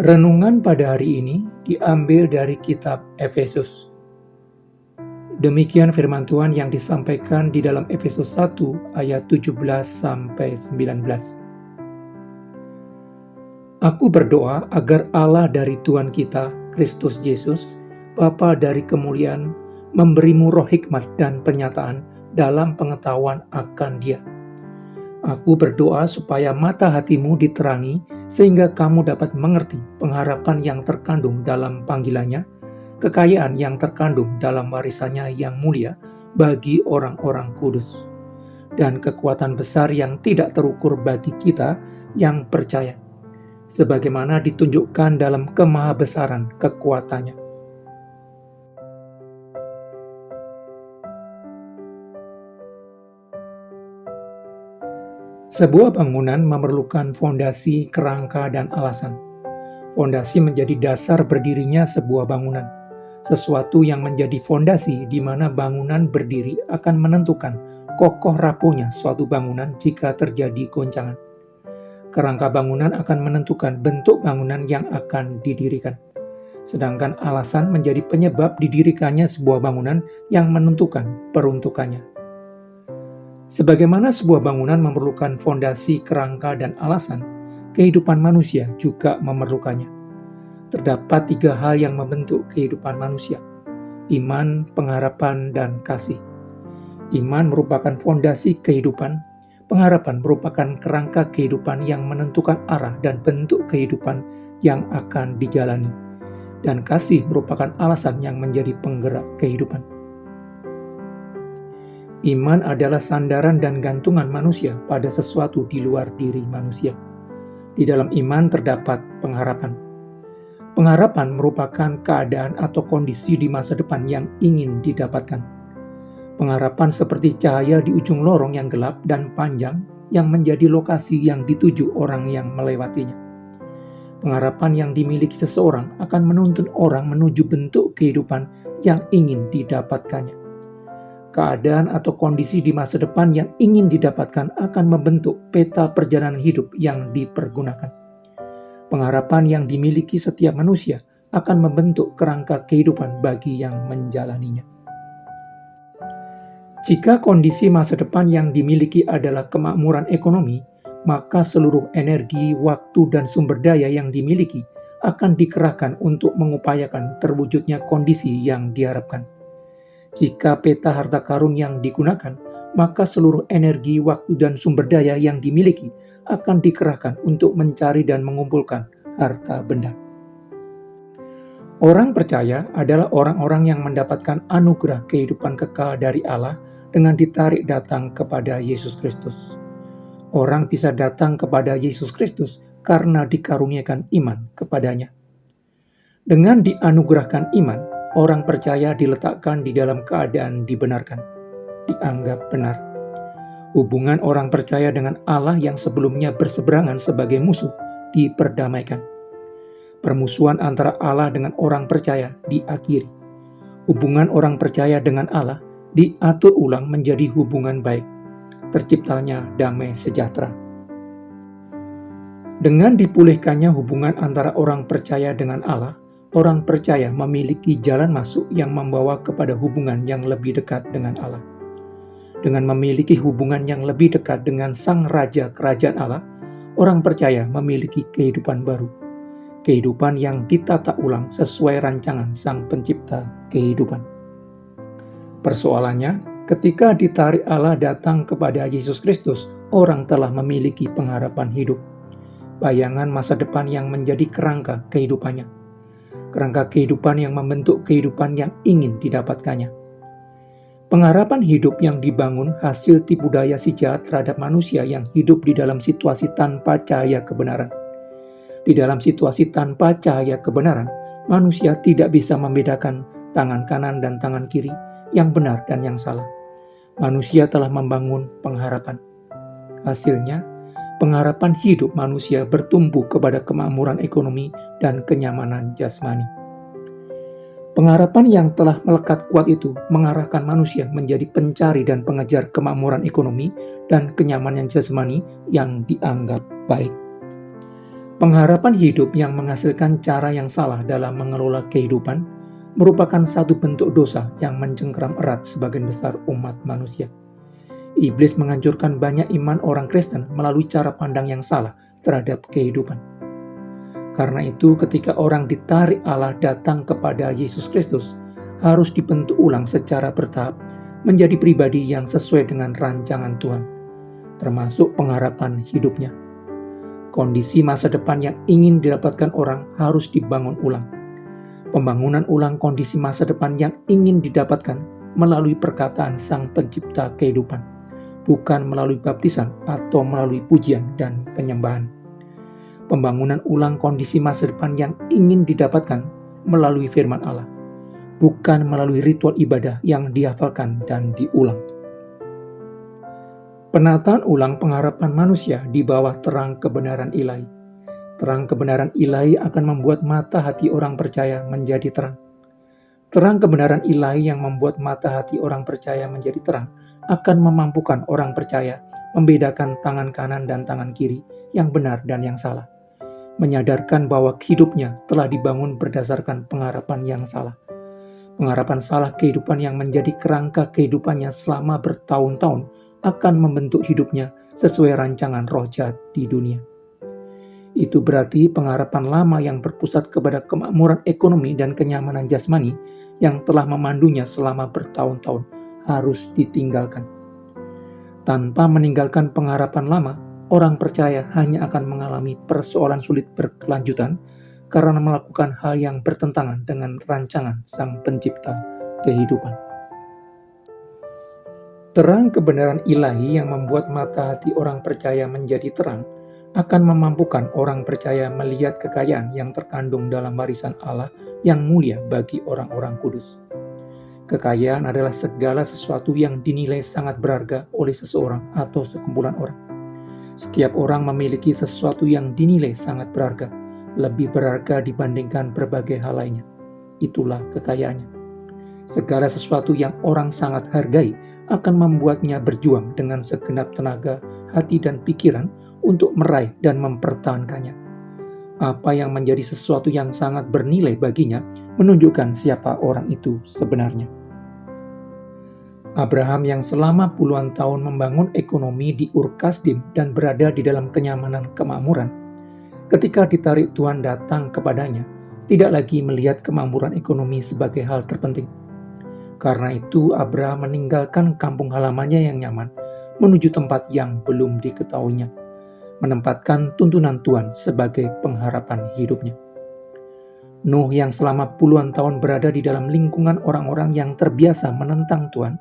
Renungan pada hari ini diambil dari kitab Efesus. Demikian firman Tuhan yang disampaikan di dalam Efesus 1 ayat 17-19. Aku berdoa agar Allah dari Tuhan kita, Kristus Yesus, Bapa dari kemuliaan, memberimu roh hikmat dan penyataan dalam pengetahuan akan Dia. Aku berdoa supaya mata hatimu diterangi sehingga kamu dapat mengerti pengharapan yang terkandung dalam panggilannya, kekayaan yang terkandung dalam warisannya yang mulia bagi orang-orang kudus, dan kekuatan besar yang tidak terukur bagi kita yang percaya, sebagaimana ditunjukkan dalam kemahabesaran kekuatannya. Sebuah bangunan memerlukan fondasi, kerangka, dan alasan. Fondasi menjadi dasar berdirinya sebuah bangunan. Sesuatu yang menjadi fondasi di mana bangunan berdiri akan menentukan kokoh rapuhnya suatu bangunan jika terjadi goncangan. Kerangka bangunan akan menentukan bentuk bangunan yang akan didirikan. Sedangkan alasan menjadi penyebab didirikannya sebuah bangunan yang menentukan peruntukannya. Sebagaimana sebuah bangunan memerlukan fondasi, kerangka, dan alasan, kehidupan manusia juga memerlukannya. Terdapat 3 hal yang membentuk kehidupan manusia: iman, pengharapan, dan kasih. Iman merupakan fondasi kehidupan, pengharapan merupakan kerangka kehidupan yang menentukan arah dan bentuk kehidupan yang akan dijalani, dan kasih merupakan alasan yang menjadi penggerak kehidupan. Iman adalah sandaran dan gantungan manusia pada sesuatu di luar diri manusia. Di dalam iman terdapat pengharapan. Pengharapan merupakan keadaan atau kondisi di masa depan yang ingin didapatkan. Pengharapan seperti cahaya di ujung lorong yang gelap dan panjang yang menjadi lokasi yang dituju orang yang melewatinya. Pengharapan yang dimiliki seseorang akan menuntun orang menuju bentuk kehidupan yang ingin didapatkannya. Keadaan atau kondisi di masa depan yang ingin didapatkan akan membentuk peta perjalanan hidup yang dipergunakan. Pengharapan yang dimiliki setiap manusia akan membentuk kerangka kehidupan bagi yang menjalaninya. Jika kondisi masa depan yang dimiliki adalah kemakmuran ekonomi, maka seluruh energi, waktu, dan sumber daya yang dimiliki akan dikerahkan untuk mengupayakan terwujudnya kondisi yang diharapkan. Jika peta harta karun yang digunakan, maka seluruh energi, waktu, dan sumber daya yang dimiliki akan dikerahkan untuk mencari dan mengumpulkan harta benda. Orang percaya adalah orang-orang yang mendapatkan anugerah kehidupan kekal dari Allah dengan ditarik datang kepada Yesus Kristus. Orang bisa datang kepada Yesus Kristus karena dikaruniakan iman kepadanya. Dengan dianugerahkan iman, orang percaya diletakkan di dalam keadaan dibenarkan, dianggap benar. Hubungan orang percaya dengan Allah yang sebelumnya berseberangan sebagai musuh diperdamaikan. Permusuhan antara Allah dengan orang percaya diakhiri. Hubungan orang percaya dengan Allah diatur ulang menjadi hubungan baik. Terciptanya damai sejahtera. Dengan dipulihkannya hubungan antara orang percaya dengan Allah, orang percaya memiliki jalan masuk yang membawa kepada hubungan yang lebih dekat dengan Allah. Dengan memiliki hubungan yang lebih dekat dengan Sang Raja Kerajaan Allah, orang percaya memiliki kehidupan baru. Kehidupan yang ditata ulang sesuai rancangan Sang Pencipta kehidupan. Persoalannya, ketika ditarik Allah datang kepada Yesus Kristus, orang telah memiliki pengharapan hidup. Bayangan masa depan yang menjadi kerangka kehidupannya. Kerangka kehidupan yang membentuk kehidupan yang ingin didapatkannya. Pengharapan hidup yang dibangun hasil tipu daya si jahat terhadap manusia yang hidup di dalam situasi tanpa cahaya kebenaran. Di dalam situasi tanpa cahaya kebenaran, manusia tidak bisa membedakan tangan kanan dan tangan kiri, yang benar dan yang salah. Manusia telah membangun pengharapan. Hasilnya, pengharapan hidup manusia bertumbuh kepada kemakmuran ekonomi dan kenyamanan jasmani. Pengharapan yang telah melekat kuat itu mengarahkan manusia menjadi pencari dan pengejar kemakmuran ekonomi dan kenyamanan jasmani yang dianggap baik. Pengharapan hidup yang menghasilkan cara yang salah dalam mengelola kehidupan merupakan satu bentuk dosa yang mencengkeram erat sebagian besar umat manusia. Iblis menghancurkan banyak iman orang Kristen melalui cara pandang yang salah terhadap kehidupan. Karena itu, ketika orang ditarik Allah datang kepada Yesus Kristus, harus dibentuk ulang secara bertahap menjadi pribadi yang sesuai dengan rancangan Tuhan, termasuk pengharapan hidupnya. Kondisi masa depan yang ingin didapatkan orang harus dibangun ulang. Pembangunan ulang kondisi masa depan yang ingin didapatkan melalui perkataan Sang Pencipta kehidupan, bukan melalui baptisan atau melalui pujian dan penyembahan. Pembangunan ulang kondisi masa depan yang ingin didapatkan melalui firman Allah, bukan melalui ritual ibadah yang dihafalkan dan diulang. Penataan ulang pengharapan manusia di bawah terang kebenaran ilahi. Terang kebenaran ilahi akan membuat mata hati orang percaya menjadi terang. Terang kebenaran ilahi yang membuat mata hati orang percaya menjadi terang akan memampukan orang percaya membedakan tangan kanan dan tangan kiri, yang benar dan yang salah. Menyadarkan bahwa hidupnya telah dibangun berdasarkan pengharapan yang salah. Pengharapan salah kehidupan yang menjadi kerangka kehidupannya selama bertahun-tahun akan membentuk hidupnya sesuai rancangan roh jahat di dunia. Itu berarti pengharapan lama yang berpusat kepada kemakmuran ekonomi dan kenyamanan jasmani yang telah memandunya selama bertahun-tahun harus ditinggalkan. Tanpa meninggalkan pengharapan lama, orang percaya hanya akan mengalami persoalan sulit berkelanjutan karena melakukan hal yang bertentangan dengan rancangan Sang Pencipta kehidupan. Terang kebenaran ilahi yang membuat mata hati orang percaya menjadi terang akan memampukan orang percaya melihat kekayaan yang terkandung dalam warisan Allah yang mulia bagi orang-orang kudus. Kekayaan adalah segala sesuatu yang dinilai sangat berharga oleh seseorang atau sekumpulan orang. Setiap orang memiliki sesuatu yang dinilai sangat berharga, lebih berharga dibandingkan berbagai hal lainnya. Itulah kekayaannya. Segala sesuatu yang orang sangat hargai akan membuatnya berjuang dengan segenap tenaga, hati, dan pikiran untuk meraih dan mempertahankannya. Apa yang menjadi sesuatu yang sangat bernilai baginya menunjukkan siapa orang itu sebenarnya. Abraham yang selama puluhan tahun membangun ekonomi di Ur Kasdim dan berada di dalam kenyamanan kemakmuran, ketika ditarik Tuhan datang kepadanya, tidak lagi melihat kemakmuran ekonomi sebagai hal terpenting. Karena itu, Abraham meninggalkan kampung halamannya yang nyaman menuju tempat yang belum diketahuinya, menempatkan tuntunan Tuhan sebagai pengharapan hidupnya. Nuh yang selama puluhan tahun berada di dalam lingkungan orang-orang yang terbiasa menentang Tuhan,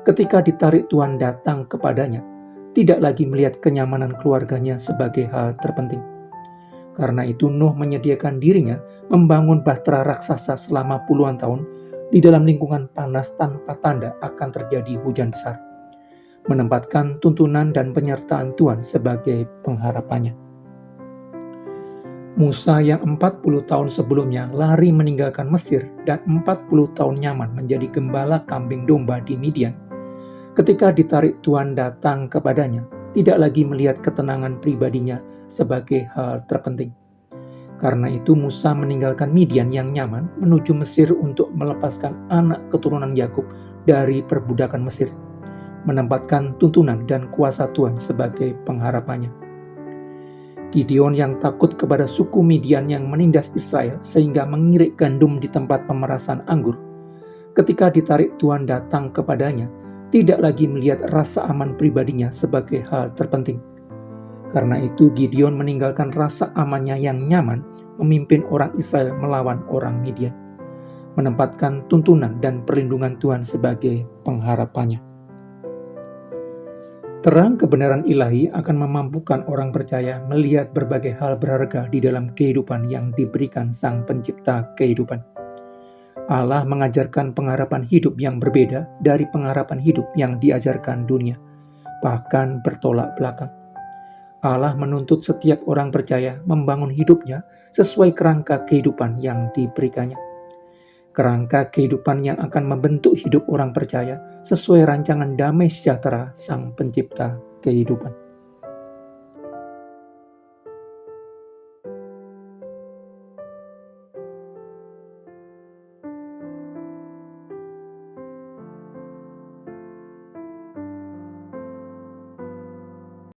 ketika ditarik Tuhan datang kepadanya, tidak lagi melihat kenyamanan keluarganya sebagai hal terpenting. Karena itu, Nuh menyediakan dirinya membangun bahtera raksasa selama puluhan tahun di dalam lingkungan panas tanpa tanda akan terjadi hujan besar, menempatkan tuntunan dan penyertaan Tuhan sebagai pengharapannya. Musa yang 40 tahun sebelumnya lari meninggalkan Mesir dan 40 tahun nyaman menjadi gembala kambing domba di Midian, ketika ditarik Tuhan datang kepadanya, tidak lagi melihat ketenangan pribadinya sebagai hal terpenting. Karena itu Musa meninggalkan Midian yang nyaman menuju Mesir untuk melepaskan anak keturunan Yakub dari perbudakan Mesir, menempatkan tuntunan dan kuasa Tuhan sebagai pengharapannya. Gideon yang takut kepada suku Midian yang menindas Israel sehingga mengirik gandum di tempat pemerasan anggur, ketika ditarik Tuhan datang kepadanya, tidak lagi melihat rasa aman pribadinya sebagai hal terpenting. Karena itu Gideon meninggalkan rasa amannya yang nyaman memimpin orang Israel melawan orang Midian, menempatkan tuntunan dan perlindungan Tuhan sebagai pengharapannya. Terang kebenaran ilahi akan memampukan orang percaya melihat berbagai hal berharga di dalam kehidupan yang diberikan Sang Pencipta kehidupan. Allah mengajarkan pengharapan hidup yang berbeda dari pengharapan hidup yang diajarkan dunia, bahkan bertolak belakang. Allah menuntut setiap orang percaya membangun hidupnya sesuai kerangka kehidupan yang diberikannya. Kerangka kehidupan yang akan membentuk hidup orang percaya sesuai rancangan damai sejahtera Sang Pencipta kehidupan.